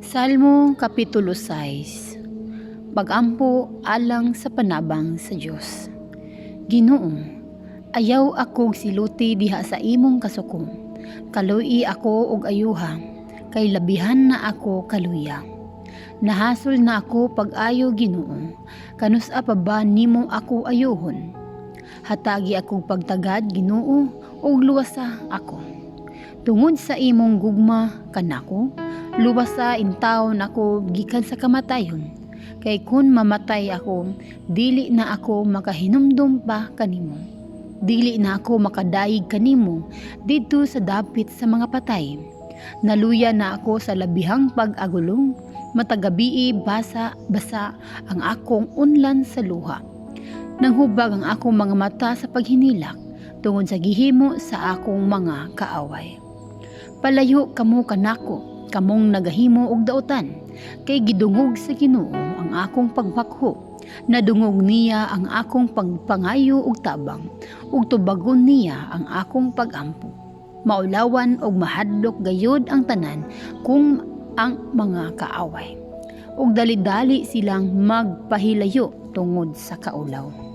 Salmo Kapitulo 6. Pagampo alang sa panabang sa Dios. Ginoo, ayaw akog siluti diha sa imong kasukom. Kaluy ako og ayuha, kay labihan na ako kaluya. Nahasol na ako pag-ayo, Ginoo, kanusa pa ba nimo ako ayuhon? Hatagi akong pagtagad, Ginoo, ug luwasa ako. Tungod sa imong gugma kanako, luwasa intawon ako gikan sa kamatayon. Kay kun mamatay ako, dili na ako makahinumdum pa kanimo. Dili na ako makadayeg kanimo didto sa dapit sa mga patay. Naluya na ako sa labihang pag-agulong, matagabii basa ang akong unlan sa luha. Nanghubag ang akong mga mata sa paghinilak tungod sa gihimo sa akong mga kaaway. Palayo kamo kanako, kamong nagahimo og daotan, kay gidungog sa Ginoo ang akong pagbakho. Nadungog niya ang akong pagpangayo og tabang, ug tubagon niya ang akong pagampo. Maulawan og mahadlok gayud ang tanan kung ang mga kaaway, ug dali-dali silang magpahilayo tungod sa kaulaw.